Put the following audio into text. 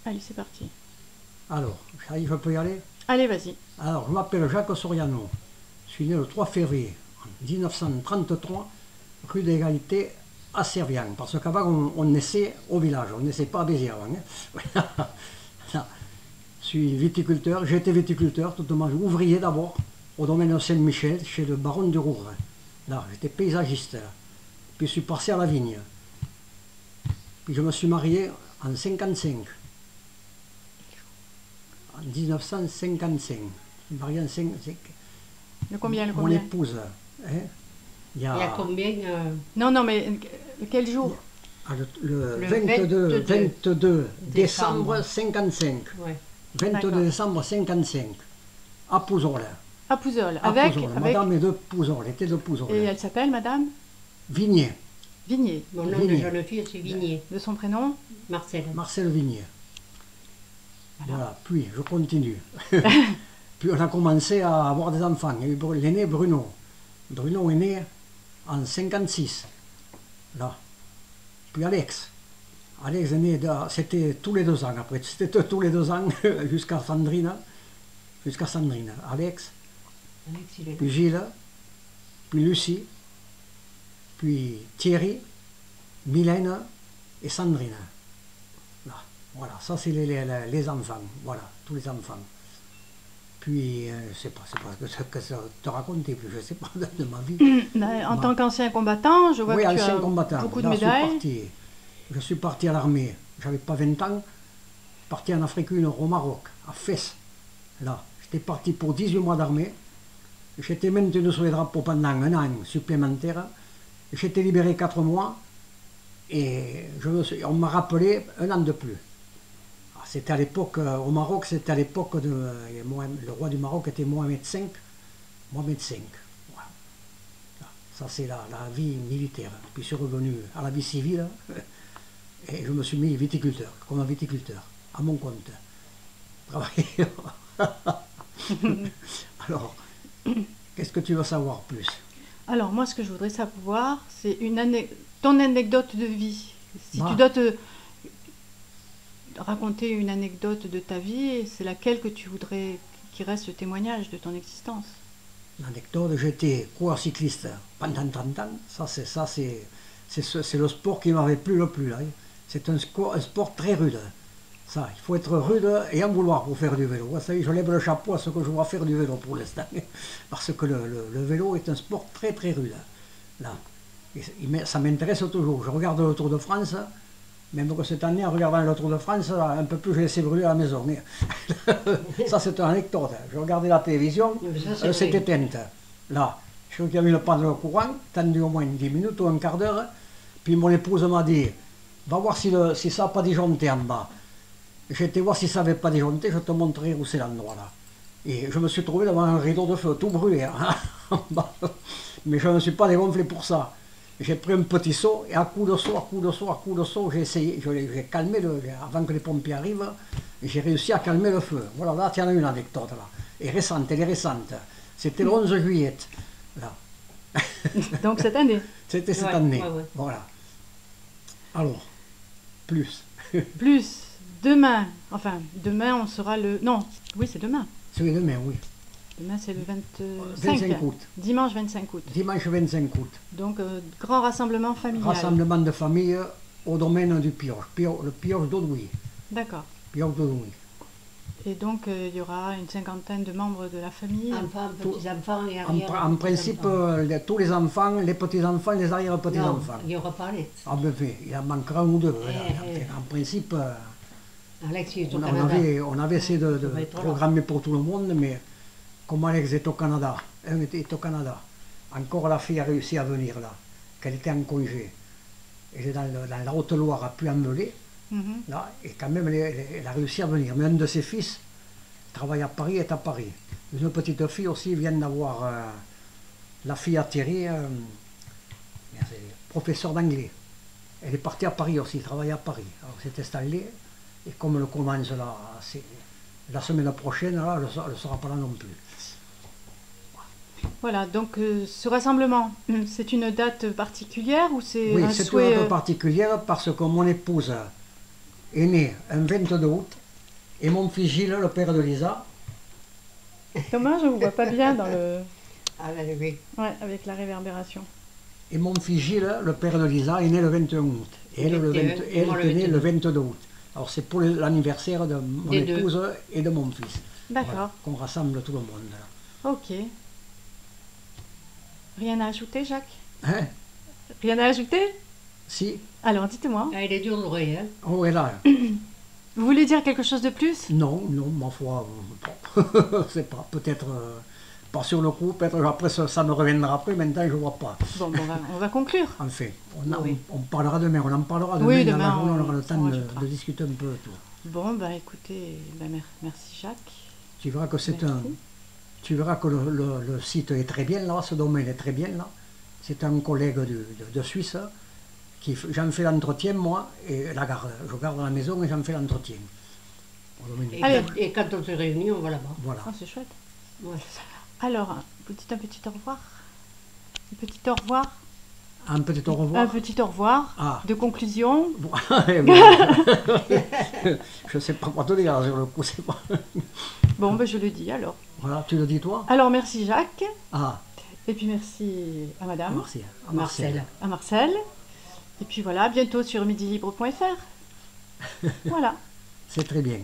Allez, c'est parti. Alors, ça y est, je peux y aller? Allez, vas-y. Alors, je m'appelle Jacques Soriano. Je suis né le 3 février 1933, rue d'Égalité à Servian. Parce qu'avant, on naissait au village, on ne naissait pas à Béziers avant. Hein. Je suis viticulteur, j'ai été viticulteur, tout le monde ouvrier d'abord, au domaine de Saint-Michel, chez le baron de Rouvres. Là, j'étais paysagiste. Là. Puis je suis passé à la vigne. Puis je me suis marié en 55. En 1955. Je suis marié en 55. Le combien, le Mon combien? épouse. Hein, Il y a combien Non, non, mais quel jour? le Le 22 décembre 55. Ouais. 22 D'accord. décembre 55. À Pouzol. À Pouzols. À Avec, Pouzol. avec... Madame est de Pouzol, était de Pouzol. Et elle s'appelle Madame Vignier. Vignier. Mon nom de Vignier. jeune fille, c'est Vignier. De son prénom? Marcel. Marcel Vignier. Voilà. Voilà, puis je continue. Puis on a commencé à avoir des enfants. Il y a eu l'aîné Bruno. Bruno est né en 56. Là. Puis Alex. Alex est né, c'était tous les 2 ans après. C'était tous les 2 ans jusqu'à Sandrine. Jusqu'à Sandrine. Alex, Alex, il est là. puis Gilles, puis Lucie, puis Thierry, Mylène et Sandrine. Là. Voilà, ça c'est les enfants. Voilà, tous les enfants. Puis, je sais pas ce que ça te raconter, puis je sais pas de ma vie. En tant qu'ancien combattant, je vois Oui, que tu ancien as combattant. beaucoup de Là, médailles. je suis parti à l'armée. J'avais pas 20 ans. Parti en Afrique du Nord, au Maroc, à Fès. Là, j'étais parti pour 18 mois d'armée. J'étais maintenu sur les drapeaux pendant 1 an supplémentaire. J'étais libéré 4 mois. Et on m'a rappelé 1 an de plus. C'était à l'époque, au Maroc, c'était à l'époque de. Le roi du Maroc était Mohamed V. Mohamed V. Voilà. Ça, c'est la vie militaire. Puis je suis revenu à la vie civile. Et je me suis mis viticulteur, comme un viticulteur, à mon compte. Travailler. Alors, qu'est-ce que tu veux savoir plus? Alors, moi, ce que je voudrais savoir, c'est ton anecdote de vie. Si Bah. tu dois te raconter une anecdote de ta vie, c'est laquelle que tu voudrais qui reste le témoignage de ton existence? L'anecdote, j'étais coureur cycliste pendant 30 ans. C'est le sport qui m'avait plu le plus. Là. C'est un sport très rude. Ça, il faut être rude et en vouloir pour faire du vélo. Ça y est, je lève le chapeau à ce que je vois faire du vélo pour l'instant. Parce que le vélo est un sport très très rude. Là. Et ça m'intéresse toujours. Je regarde le Tour de France. Même que cette année, en regardant le Tour de France, un peu plus, j'ai laissé brûler à la maison. Mais ça, c'est une anecdote. Je regardais la télévision, elle s'est éteinte. Là, je crois qu'il y a eu le panneau courant, tendu au moins 10 minutes ou un quart d'heure. Puis mon épouse m'a dit, va voir si ça n'a pas disjoncté en bas. J'ai été voir si ça n'avait pas disjoncté, je te montrerai où c'est l'endroit là. Et je me suis trouvé devant un rideau de feu, tout brûlé. Hein, en bas. Mais je ne me suis pas dégonflé pour ça. J'ai pris un petit seau et à coup de seau, j'ai essayé, j'ai calmé avant que les pompiers arrivent, j'ai réussi à calmer le feu. Voilà, là, tu en as une anecdote là. Et récente, elle est récente. C'était le 11 juillet. Là. Donc cette année. C'était cette Ouais, année. ouais. Voilà. Alors, plus. Plus demain, enfin demain on sera le... Non, oui c'est demain. C'est demain, oui. Demain c'est le 25, 25 août. Dimanche 25 août. Dimanche 25 août. Donc grand rassemblement familial. Rassemblement de famille au domaine du Pioche. Le Pioche d'Audouy. D'accord. Pioche d'Audouy. Et donc il y aura une 50aine de membres de la famille. Enfants, petits-enfants et arrière. En principe, tous les enfants, les petits-enfants, les arrière-petits-enfants. Il n'y aura pas Alex. Ah ben, il en manquera 1 ou 2. Eh. En principe, Alex, il est au on Canada. avait essayé de Ça va être là. programmer pour tout le monde, mais comme Alex est au Canada, elle est au Canada, encore la fille a réussi à venir là, qu'elle était en congé. Elle est dans la Haute-Loire, à Puy-en-Velay, Mhm. là, et quand même elle a réussi à venir. Mais un de ses fils travaille à Paris, est à Paris. Une petite fille aussi vient d'avoir la fille à Thierry, professeur d'anglais. Elle est partie à Paris aussi, travaille à Paris. Alors s'est installée, et comme elle commence là, la semaine prochaine, là, elle ne sera pas là non plus. Voilà, donc ce rassemblement, c'est une date particulière ou c'est Oui, un c'est souhait une date particulière parce que mon épouse est né un 22 août et mon fils Gilles, le père de Lisa, Dommage, on ne voit pas bien dans le... Ah, ben oui. Ouais, avec la réverbération. et mon fils Gilles, le père de Lisa, est né le 21 août. Et elle, le 20 et elle moi, le est née le 22. 22 août. Alors c'est pour l'anniversaire de mon Des deux. épouse et de mon fils. D'accord. Voilà, qu'on rassemble tout le monde. Là. Ok. Rien à ajouter, Jacques? Hein? Rien à ajouter? Si? Alors, dites-moi. Ah, il est dur l'oreille, hein. Oh, et là. Vous voulez dire quelque chose de plus? Non, non, ma foi, c'est pas, peut-être, pas sur le coup, peut-être après ça me reviendra après, maintenant je vois pas. Bon, on va conclure. Enfin, Oui. on parlera demain, on en parlera demain, Oui, dans demain, la journée, on aura le on temps rajoutera. de discuter un peu. Tout. Bon, bah écoutez, bah, merci Jacques. Tu verras que c'est Merci. tu verras que le site est très bien là, ce domaine est très bien là. C'est un collègue de Suisse, j'en fais l'entretien moi, et la garde, je garde la maison et j'en fais l'entretien. Au domaine du- Allez. Et quand on se réunit, on va là-bas. Voilà. Ah, c'est chouette. Ouais. Alors, vous dites un petit au revoir? Un petit au revoir? Un petit au Un revoir. petit au revoir Ah. de conclusion. Bon, je sais pas quoi te dire sur le coup, c'est pas. Bon, bah, je le dis alors. Voilà, tu le dis toi? Alors, merci Jacques. Ah, Et puis merci à madame, merci. À Marcel. à Marcel. Et puis voilà, bientôt sur midilibre.fr. Voilà. C'est très bien.